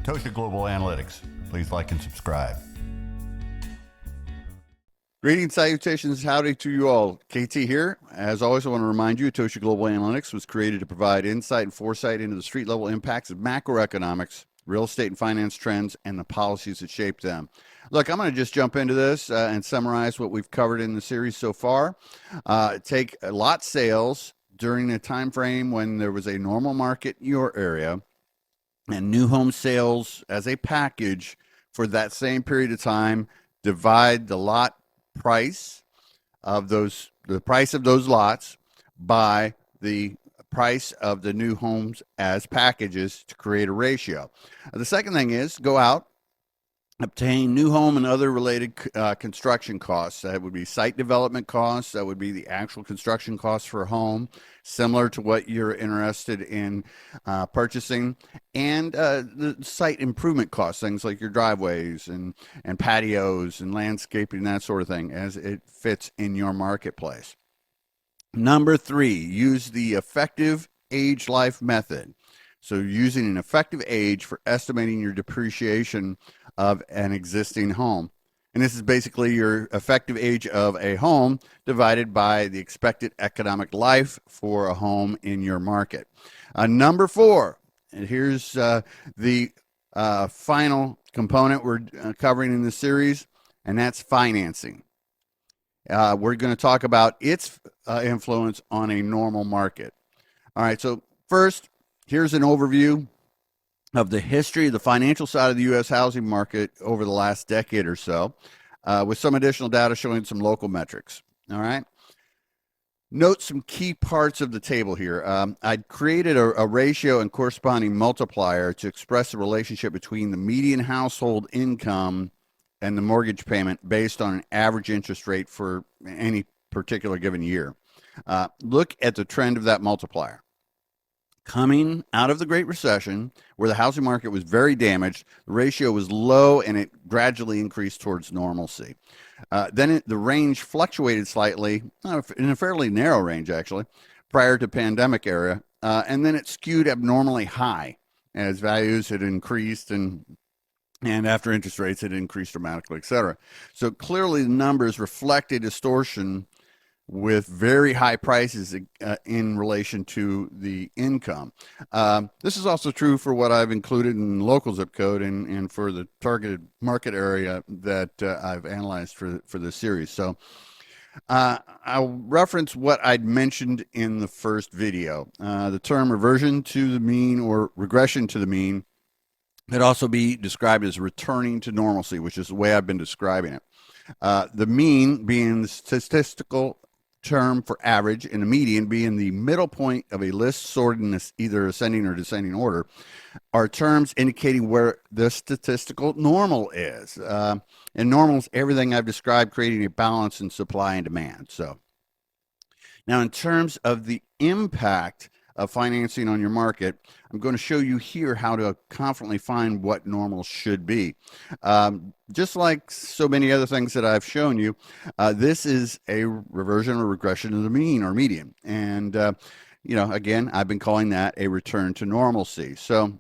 Atocha Global Analytics. Please like and subscribe. Greetings, salutations, howdy to you all. KT here. As always, I want to remind you, Atocha Global Analytics was created to provide insight and foresight into the street-level impacts of macroeconomics, real estate and finance trends, and the policies that shape them. Look, I'm going to just jump into this and summarize what we've covered in the series so far. Take lot sales during a time frame when there was a normal market in your area, and new home sales as a package for that same period of time. Divide the lot price of the price of those lots by the price of the new homes as packages to create a ratio. The second thing is go out, obtain new home and other related construction costs. That would be site development costs. That would be the actual construction costs for a home, similar to what you're interested in purchasing, and the site improvement costs, things like your driveways and patios and landscaping, that sort of thing, as it fits in your marketplace. Number 3, use the effective age life method. So using an effective age for estimating your depreciation of an existing home. And this is basically your effective age of a home divided by the expected economic life for a home in your market. Number 4, and here's the final component we're covering in this series, and that's financing. We're going to talk about its influence on a normal market. All right, so first, here's an overview of the history of the financial side of the U.S. housing market over the last decade or so, with some additional data showing some local metrics. All right. Note some key parts of the table here. I'd created a ratio and corresponding multiplier to express the relationship between the median household income and the mortgage payment based on an average interest rate for any particular given year. Look at the trend of that multiplier. Coming out of the Great Recession, where the housing market was very damaged, the ratio was low and it gradually increased towards normalcy. Then the range fluctuated slightly, in a fairly narrow range actually, prior to pandemic era, and then it skewed abnormally high as values had increased and after interest rates had increased dramatically, et cetera. So clearly the numbers reflect a distortion with very high prices in relation to the income. This is also true for what I've included in local zip code and for the targeted market area that I've analyzed for this series. So I'll reference what I'd mentioned in the first video. The term reversion to the mean or regression to the mean could also be described as returning to normalcy, which is the way I've been describing it. The mean being the statistical term for average, and the median being the middle point of a list sorted in either ascending or descending order, are terms indicating where the statistical normal is. And normal is everything I've described, creating a balance in supply and demand. So now in terms of the impact of financing on your market, I'm going to show you here how to confidently find what normal should be. Just like so many other things that I've shown you, this is a reversion or regression to the mean or median. And, again, I've been calling that a return to normalcy. So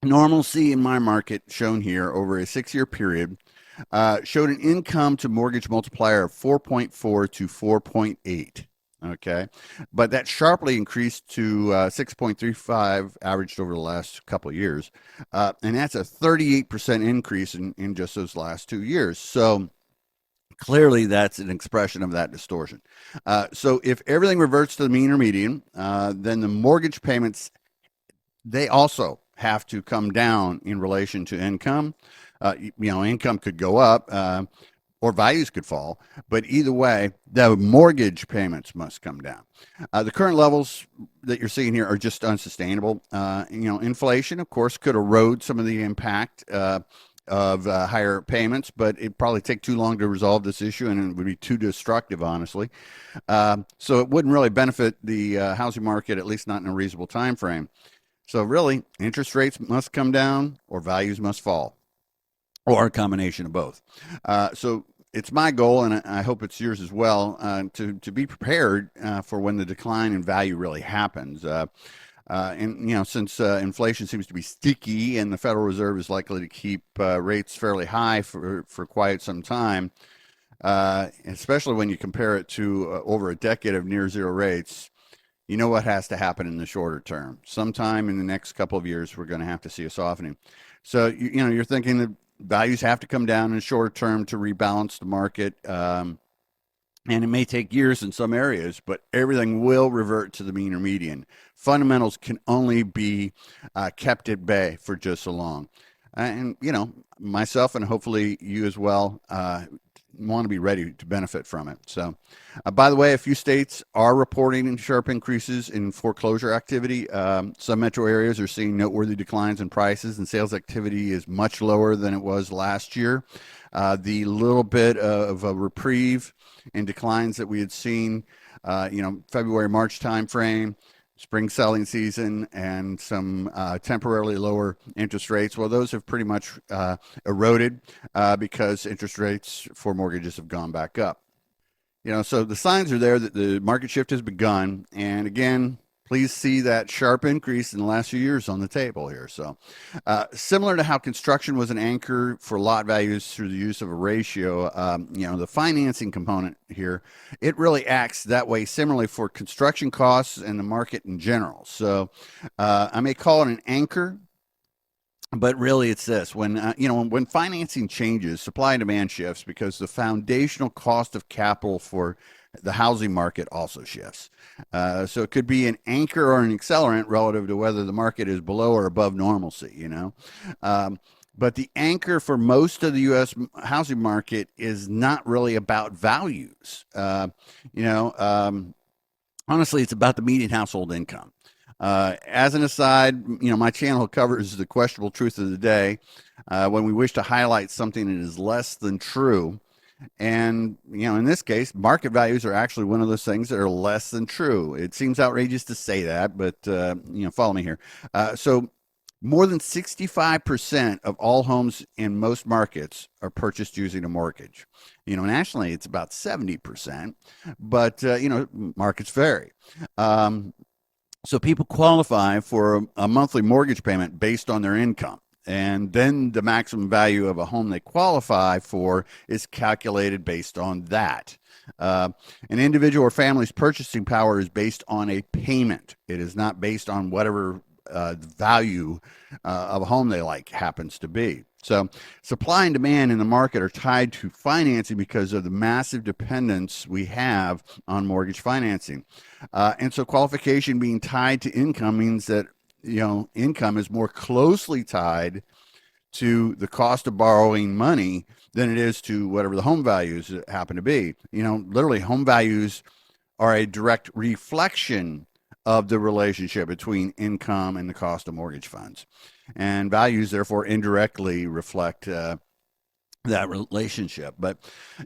normalcy in my market, shown here over a 6-year period, showed an income to mortgage multiplier of 4.4 to 4.8. Okay, but that sharply increased to 6.35 averaged over the last couple of years, and that's a 38% increase in just those last 2 years. So clearly that's an expression of that distortion. So if everything reverts to the mean or median, then the mortgage payments, they also have to come down in relation to income. Income could go up, or values could fall, but either way, the mortgage payments must come down. The current levels that you're seeing here are just unsustainable. Inflation, of course, could erode some of the impact of higher payments, but it'd probably take too long to resolve this issue, and it would be too destructive, honestly. So it wouldn't really benefit the housing market, at least not in a reasonable time frame. So really, interest rates must come down or values must fall, or a combination of both. So it's my goal, and I hope it's yours as well, to be prepared for when the decline in value really happens. And since inflation seems to be sticky and the Federal Reserve is likely to keep rates fairly high for quite some time, especially when you compare it to over a decade of near zero rates, you know what has to happen in the shorter term. Sometime in the next couple of years, we're going to have to see a softening. So you're thinking that values have to come down in the short term to rebalance the market. And it may take years in some areas, but everything will revert to the mean or median. Fundamentals can only be kept at bay for just so long. And, myself and hopefully you as well want to be ready to benefit from it. So, by the way, a few states are reporting sharp increases in foreclosure activity. Some metro areas are seeing noteworthy declines in prices, and sales activity is much lower than it was last year. The little bit of a reprieve in declines that we had seen, February, March timeframe, spring selling season, and some temporarily lower interest rates. Well, those have pretty much eroded because interest rates for mortgages have gone back up. So the signs are there that the market shift has begun. And again, please see that sharp increase in the last few years on the table here. So similar to how construction was an anchor for lot values through the use of a ratio, the financing component here, it really acts that way similarly for construction costs and the market in general. So I may call it an anchor, but really it's this: when financing changes, supply and demand shifts because the foundational cost of capital for the housing market also shifts. So it could be an anchor or an accelerant relative to whether the market is below or above normalcy, but the anchor for most of the U.S. housing market is not really about values. Honestly, it's about the median household income. As an aside, my channel covers the questionable truth of the day when we wish to highlight something that is less than true. And, in this case, market values are actually one of those things that are less than true. It seems outrageous to say that, but, follow me here. So more than 65% of all homes in most markets are purchased using a mortgage. Nationally, it's about 70%, but, markets vary. So people qualify for a monthly mortgage payment based on their income. And then the maximum value of a home they qualify for is calculated based on that. An individual or family's purchasing power is based on a payment. It is not based on whatever value of a home they like happens to be. So supply and demand in the market are tied to financing because of the massive dependence we have on mortgage financing. And so qualification being tied to income means that income is more closely tied to the cost of borrowing money than it is to whatever the home values happen to be. Literally home values are a direct reflection of the relationship between income and the cost of mortgage funds. And values, therefore, indirectly reflect that relationship. But,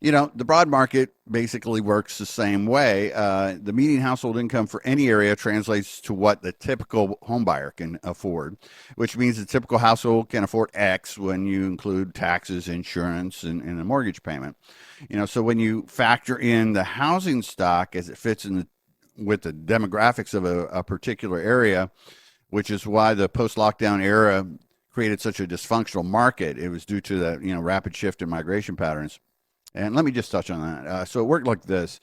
the broad market basically works the same way. The median household income for any area translates to what the typical home buyer can afford, which means the typical household can afford X when you include taxes, insurance, and a mortgage payment. So when you factor in the housing stock as it fits in with the demographics of a particular area, which is why the post-lockdown era created such a dysfunctional market. It was due to the rapid shift in migration patterns. And let me just touch on that. So it worked like this.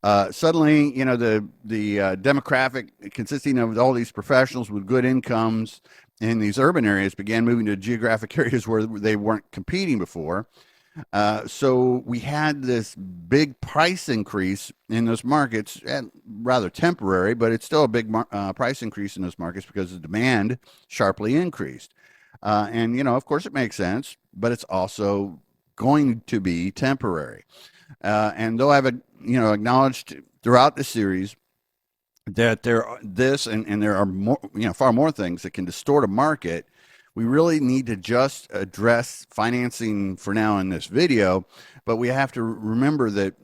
Suddenly, the demographic consisting of all these professionals with good incomes in these urban areas began moving to geographic areas where they weren't competing before. So we had this big price increase in those markets, rather temporary, but it's still a big price increase in those markets because the demand sharply increased. And, of course it makes sense, but it's also going to be temporary. And though I've, acknowledged throughout the series that there are more, far more things that can distort a market, we really need to just address financing for now in this video, but we have to remember that,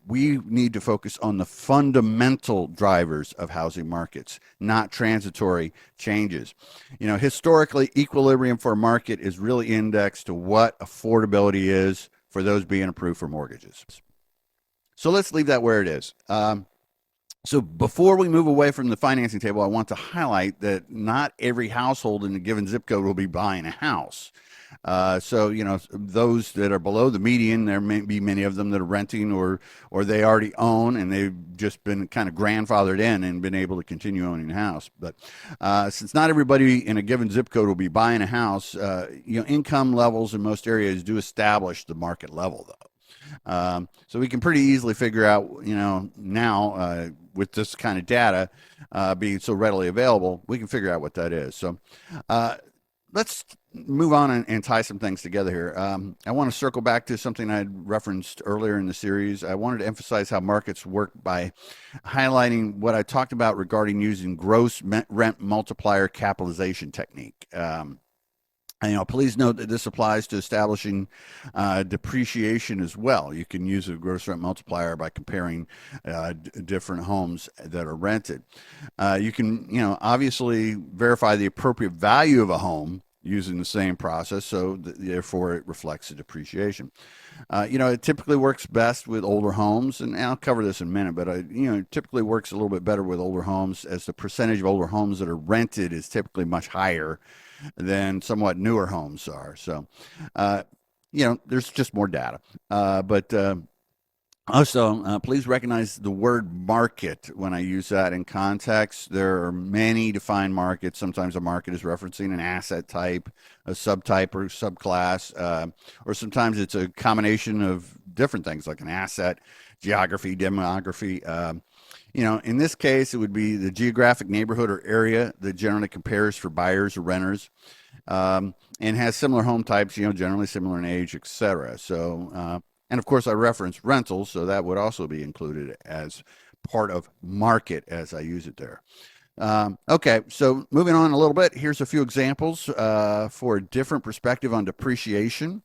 we need to focus on the fundamental drivers of housing markets, not transitory changes. Historically, equilibrium for a market is really indexed to what affordability is for those being approved for mortgages. So let's leave that where it is. So before we move away from the financing table, I want to highlight that not every household in a given zip code will be buying a house. So those that are below the median, there may be many of them that are renting or they already own and they've just been kind of grandfathered in and been able to continue owning a house. But since not everybody in a given zip code will be buying a house, income levels in most areas do establish the market level, though. So we can pretty easily figure out, now with this kind of data being so readily available, we can figure out what that is. So let's move on and tie some things together here. I want to circle back to something I had referenced earlier in the series. I wanted to emphasize how markets work by highlighting what I talked about regarding using gross rent multiplier capitalization technique. Please note that this applies to establishing depreciation as well. You can use a gross rent multiplier by comparing different homes that are rented. You can, obviously verify the appropriate value of a home using the same process, so therefore it reflects the depreciation. It typically works best with older homes, and I'll cover this in a minute, but it typically works a little bit better with older homes, as the percentage of older homes that are rented is typically much higher than somewhat newer homes are. So, there's just more data. But also, please recognize the word market when I use that in context. There are many defined markets. Sometimes a market is referencing an asset type, a subtype or subclass, or sometimes it's a combination of different things like an asset, geography, demography. In this case, it would be the geographic neighborhood or area that generally compares for buyers or renters, and has similar home types, generally similar in age, etc. So, and of course, I reference rentals, so that would also be included as part of market as I use it there. Okay, so moving on a little bit, here's a few examples for a different perspective on depreciation.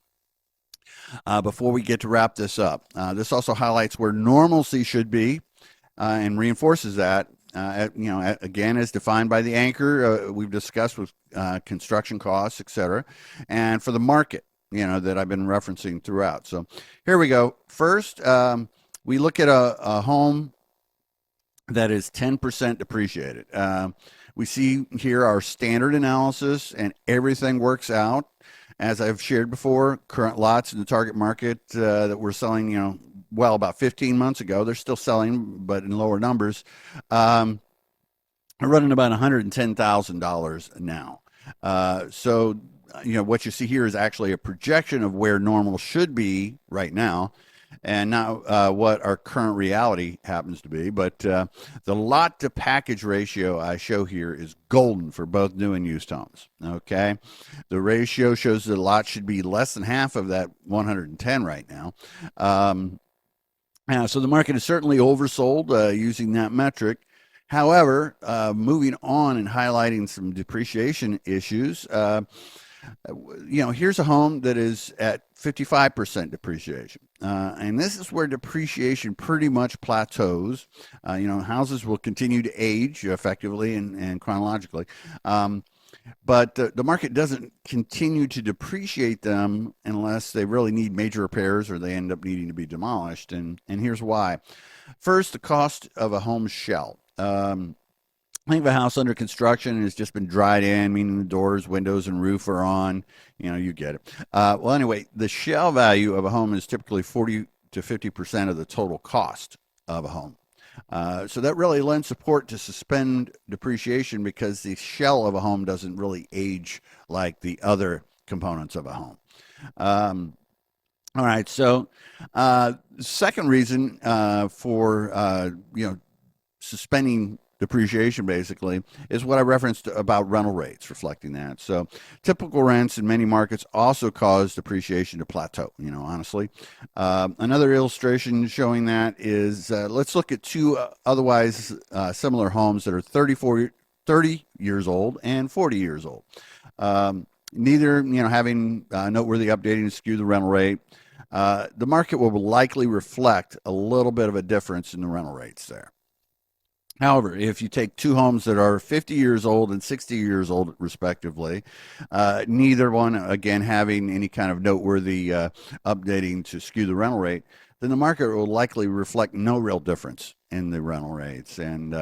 Before we get to wrap this up, this also highlights where normalcy should be. And reinforces that, again, as defined by the anchor we've discussed with construction costs, et cetera, and for the market, that I've been referencing throughout. So here we go. First, we look at a home that is 10% depreciated. We see here our standard analysis, and everything works out. As I've shared before, current lots in the target market that we're selling, about 15 months ago, they're still selling, but in lower numbers, are running about $110,000 now. So, what you see here is actually a projection of where normal should be right now, and not what our current reality happens to be. But the lot to package ratio I show here is golden for both new and used homes. Okay, the ratio shows that a lot should be less than half of that 110 right now. So the market is certainly oversold using that metric. However, moving on and highlighting some depreciation issues, here's a home that is at 55% depreciation. And this is where depreciation pretty much plateaus. Houses will continue to age effectively and chronologically. But the market doesn't continue to depreciate them unless they really need major repairs or they end up needing to be demolished. And here's why. First, the cost of a home shell. Think of a house under construction and it's just been dried in, meaning the doors, windows, and roof are on. You get it. Well, anyway, the shell value of a home is typically 40 to 50% of the total cost of a home. So that really lends support to suspend depreciation because the shell of a home doesn't really age like the other components of a home. All right, so second reason for suspending depreciation basically is what I referenced about rental rates reflecting that. So typical rents in many markets also cause depreciation to plateau, honestly. Another illustration showing that is let's look at two otherwise similar homes that are 30 years old and 40 years old. Neither, having noteworthy updating to skew the rental rate. The market will likely reflect a little bit of a difference in the rental rates there. However, if you take two homes that are 50 years old and 60 years old, respectively, neither one, again, having any kind of noteworthy updating to skew the rental rate, then the market will likely reflect no real difference in the rental rates. And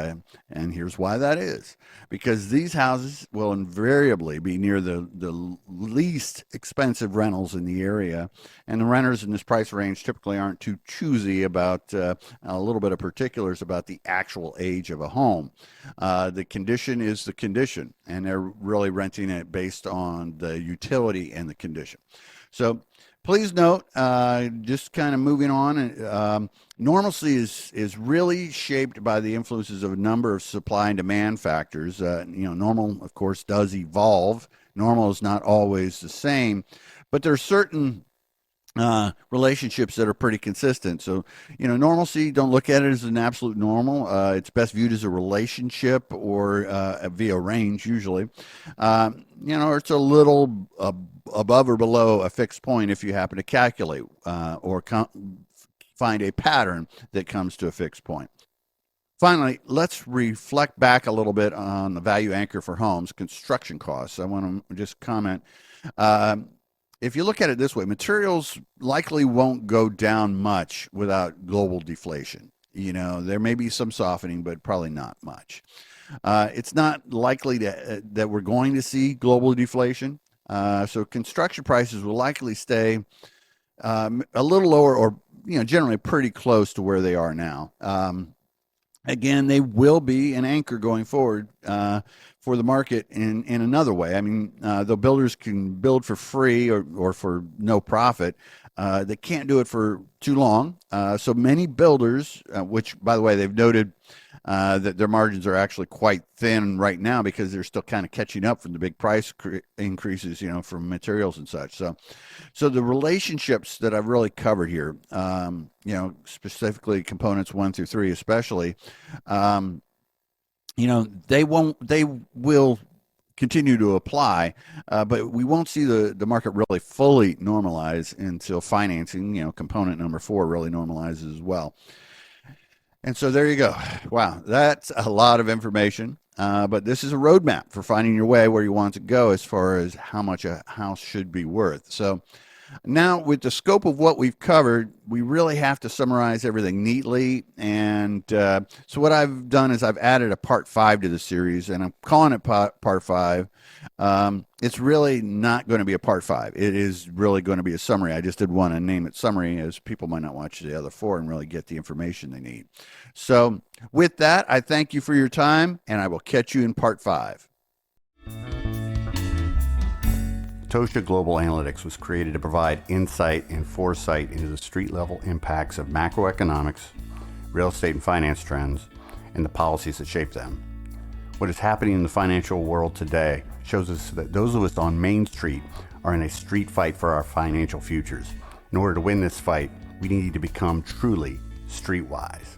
here's why that is. Because these houses will invariably be near the least expensive rentals in the area, and the renters in this price range typically aren't too choosy about a little bit of particulars about the actual age of a home. The condition is the condition, and they're really renting it based on the utility and the condition. So please note, just kind of moving on, normalcy is really shaped by the influences of a number of supply and demand factors. Normal, of course, does evolve. Normal is not always the same, but there are certain relationships that are pretty consistent. So, normalcy, don't look at it as an absolute normal. It's best viewed as a relationship or via range, usually. Or it's a little above or below a fixed point if you happen to calculate or find a pattern that comes to a fixed point. Finally, let's reflect back a little bit on the value anchor for homes, construction costs. I want to just comment. If you look at it this way, materials likely won't go down much without global deflation. There may be some softening, but probably not much. It's not likely that we're going to see global deflation. So construction prices will likely stay a little lower or, generally pretty close to where they are now. Again, they will be an anchor going forward for the market in another way. I mean, though builders can build for free or for no profit, they can't do it for too long. So many builders, which, by the way, they've noted that their margins are actually quite thin right now because they're still kind of catching up from the big price increases, from materials and such. So the relationships that I've really covered here, specifically components 1 through 3, especially, they will continue to apply, but we won't see the market really fully normalize until financing, component number 4 really normalizes as well. And so there you go. Wow, that's a lot of information, but this is a roadmap for finding your way where you want to go as far as how much a house should be worth. So now, with the scope of what we've covered, we really have to summarize everything neatly. And so what I've done is I've added a part 5 to the series, and I'm calling it part 5. It's really not going to be a part 5. It is really going to be a summary. I just did want to name it summary, as people might not watch the other 4 and really get the information they need. So with that, I thank you for your time, and I will catch you in part 5. Atocha Global Analytics was created to provide insight and foresight into the street-level impacts of macroeconomics, real estate and finance trends, and the policies that shape them. What is happening in the financial world today shows us that those of us on Main Street are in a street fight for our financial futures. In order to win this fight, we need to become truly streetwise.